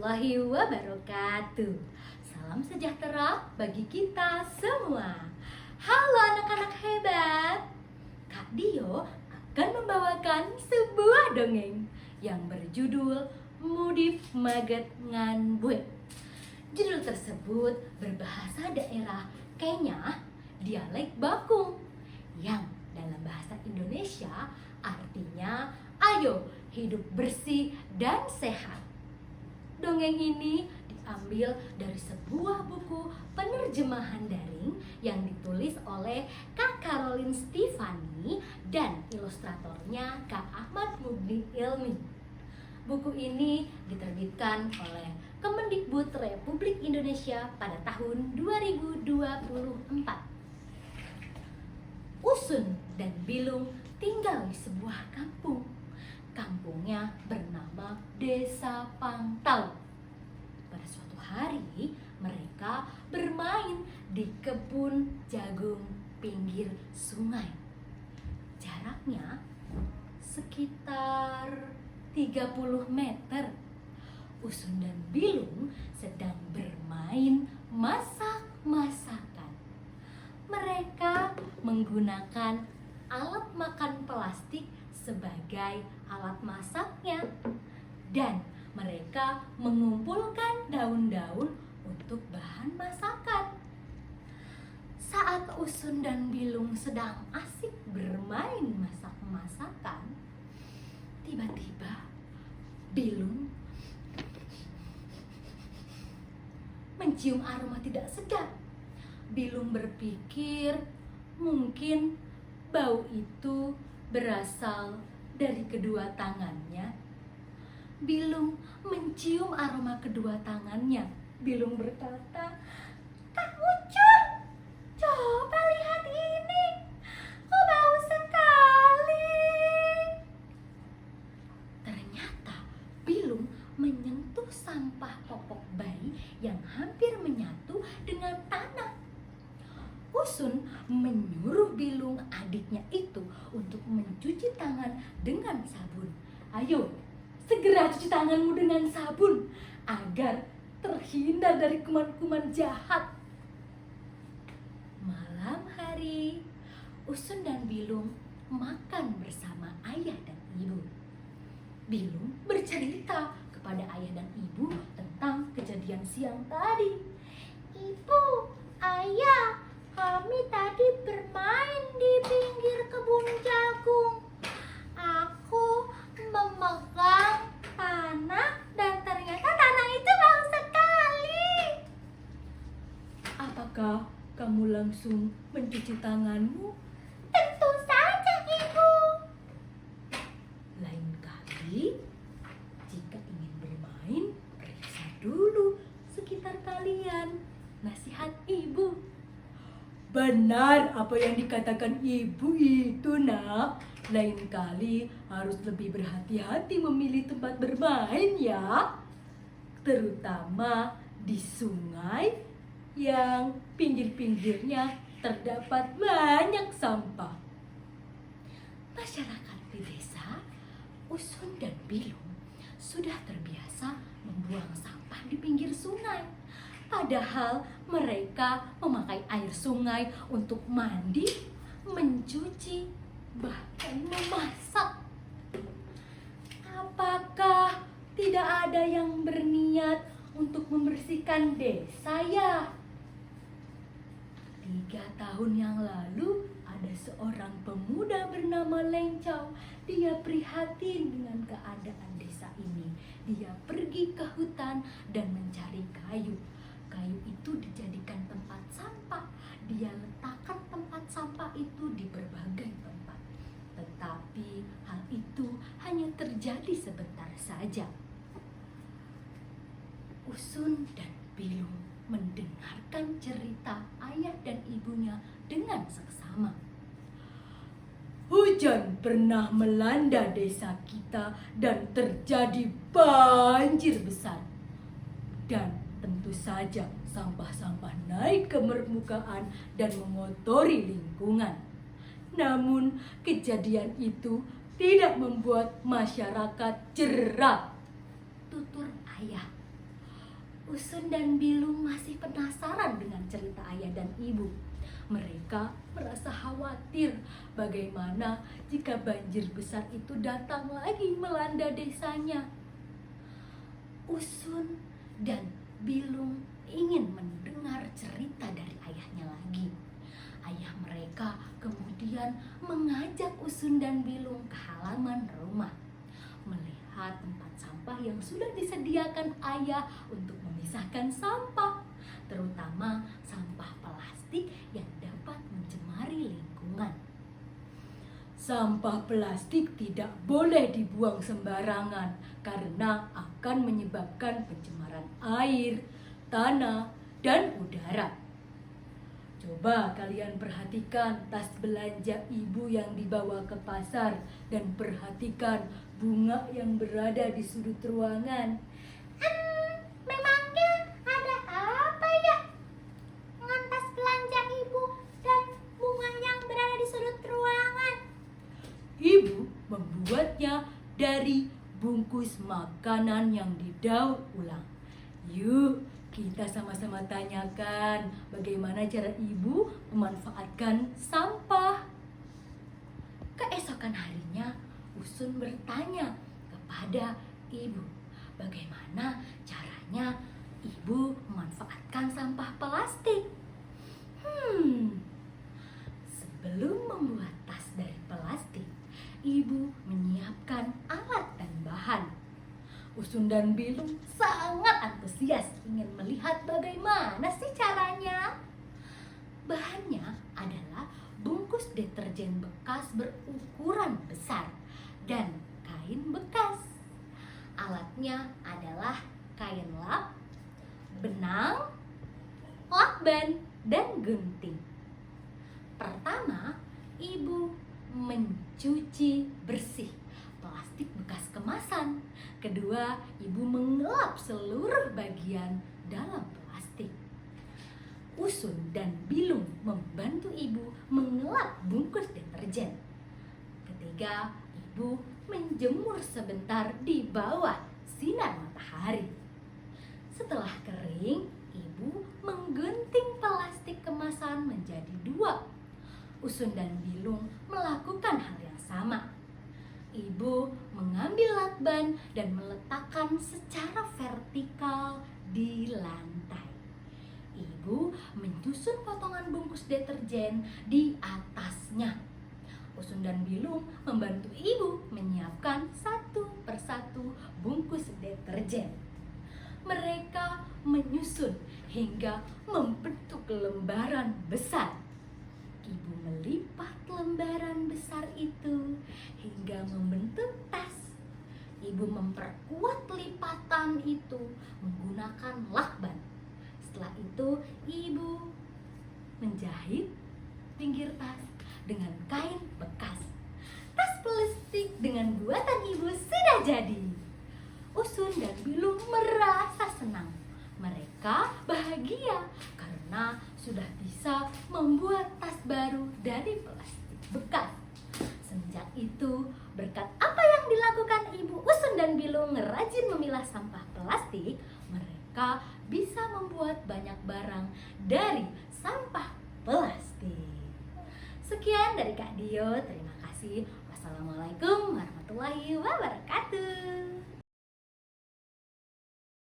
warahmatullahi wabarakatuh. Salam sejahtera bagi kita semua. Halo anak-anak hebat. Kak Dio akan membawakan sebuah dongeng yang berjudul Mudif Maget Ngan Bue. Judul tersebut berbahasa daerah Kenya, dialek Bakung, yang dalam bahasa Indonesia artinya ayo hidup bersih dan sehat. Dongeng ini diambil dari sebuah buku penerjemahan daring yang ditulis oleh Kak Caroline Stefani dan ilustratornya Kak Ahmad Mugni Ilmi. Buku ini diterbitkan oleh Kemendikbud Republik Indonesia pada tahun 2024. Usun dan Bilung tinggal di sebuah kampung. Kampungnya bernama Desa Pangtau. Pada suatu hari, mereka bermain di kebun jagung pinggir sungai. Jaraknya sekitar 30 meter. Usun dan Bilung sedang bermain masak-masakan. Mereka menggunakan alat makan plastik sebagai alat masaknya, dan mereka mengumpulkan daun-daun untuk bahan masakan. Saat Usun dan Bilung sedang asik bermain masak-masakan, tiba-tiba Bilung mencium aroma tidak sedap. Bilung berpikir mungkin bau itu berasal dari kedua tangannya. Bilung mencium aroma kedua tangannya. Bilung berkata, "Kak Ucun, coba lihat ini, kok bau sekali." Ternyata Bilung menyentuh sampah popok bayi yang hampir menyatu dengan tanah. Usun menyuruh Bilung adiknya itu untuk mencuci tangan dengan sabun. "Ayo, segera cuci tanganmu dengan sabun agar terhindar dari kuman-kuman jahat." Malam hari, Usun dan Bilung makan bersama ayah dan ibu. Bilung bercerita kepada ayah dan ibu tentang kejadian siang tadi. "Ibu, ayah, kami tadi bermain di pinggir kebun jagung. Aku memegang tanah dan ternyata tanah itu bau sekali." "Apakah kamu langsung mencuci tanganmu?" "Tentu saja, Ibu." "Lain kali, jika ingin bermain, periksa dulu sekitar kalian," nasihat ibu. "Benar apa yang dikatakan ibu itu, Nak. Lain kali harus lebih berhati-hati memilih tempat bermain ya. Terutama di sungai yang pinggir-pinggirnya terdapat banyak sampah." Masyarakat di desa Usun dan Bilung sudah terbiasa membuang sampah di pinggir sungai. Padahal mereka memakai air sungai untuk mandi, mencuci, bahkan memasak. Apakah tidak ada yang berniat untuk membersihkan desa ya? 3 tahun yang lalu ada seorang pemuda bernama Lencau. Dia prihatin dengan keadaan desa ini. Dia pergi ke hutan dan mencari kayu. Kayu itu dijadikan tempat sampah. Dia letakkan tempat sampah itu di berbagai tempat. Tetapi hal itu hanya terjadi sebentar saja. Usun dan Bilung mendengarkan cerita ayah dan ibunya dengan seksama. "Hujan pernah melanda desa kita dan terjadi banjir besar. Dan tentu saja sampah-sampah naik ke permukaan dan mengotori lingkungan. Namun kejadian itu tidak membuat masyarakat jerah," tutur ayah. Usun dan Bilung masih penasaran dengan cerita ayah dan ibu. Mereka merasa khawatir bagaimana jika banjir besar itu datang lagi melanda desanya. Usun dan Bilung ingin mendengar cerita dari ayahnya lagi. Ayah mereka kemudian mengajak Usun dan Bilung ke halaman rumah, melihat tempat sampah yang sudah disediakan ayah untuk memisahkan sampah, terutama sampah plastik yang dapat mencemari lingkungan. Sampah plastik tidak boleh dibuang sembarangan karena akan menyebabkan pencemaran air, tanah, dan udara. Coba kalian perhatikan tas belanja ibu yang dibawa ke pasar dan perhatikan bunga yang berada di sudut ruangan. Memangnya ada apa ya dengan tas belanja ibu dan bunga yang berada di sudut ruangan? Ibu membuatnya dari bungkus makanan yang didaur ulang. Yuk, kita sama-sama tanyakan bagaimana cara ibu memanfaatkan sampah. Keesokan harinya, Usun bertanya kepada ibu, bagaimana caranya ibu memanfaatkan sampah plastik. Sebelum membuat tas dari plastik, ibu menyiapkan alat dan bahan. Usun dan Bilung sangat antusias ingin melihat bagaimana sih caranya. Bahannya adalah bungkus deterjen bekas berukuran besar dan kain bekas. Alatnya adalah kain lap, benang, lakban, dan gunting. Pertama, ibu mencuci bersih plastik bekas kemasan. Kedua, ibu mengelap seluruh bagian dalam plastik. Usun dan Bilung membantu ibu mengelap bungkus deterjen. Ketiga, ibu menjemur sebentar di bawah sinar matahari. Setelah kering, ibu menggunting plastik kemasan menjadi dua. Usun dan Bilung melakukan hal yang sama. Ibu mengambil lakban dan meletakkan secara vertikal di lantai. Ibu menyusun potongan bungkus deterjen di atasnya. Usun dan Bilung membantu ibu menyiapkan satu persatu bungkus deterjen. Mereka menyusun hingga membentuk lembaran besar. Ibu melipat lembaran besar itu hingga membentuk tas. Ibu memperkuat lipatan itu menggunakan lakban. Setelah itu, ibu menjahit pinggir tas dengan kain bekas. Tas plastik dengan buatan ibu sudah jadi. Usun dan Bilung merasa senang. Mereka bahagia karena sudah bisa membuat tas baru dari plastik bekas. Sejak itu, berkat apa yang dilakukan ibu Usun dan Bilung rajin memilah sampah plastik, mereka bisa membuat banyak barang dari sampah plastik. Sekian dari Kak Dio, terima kasih. Wassalamualaikum warahmatullahi wabarakatuh.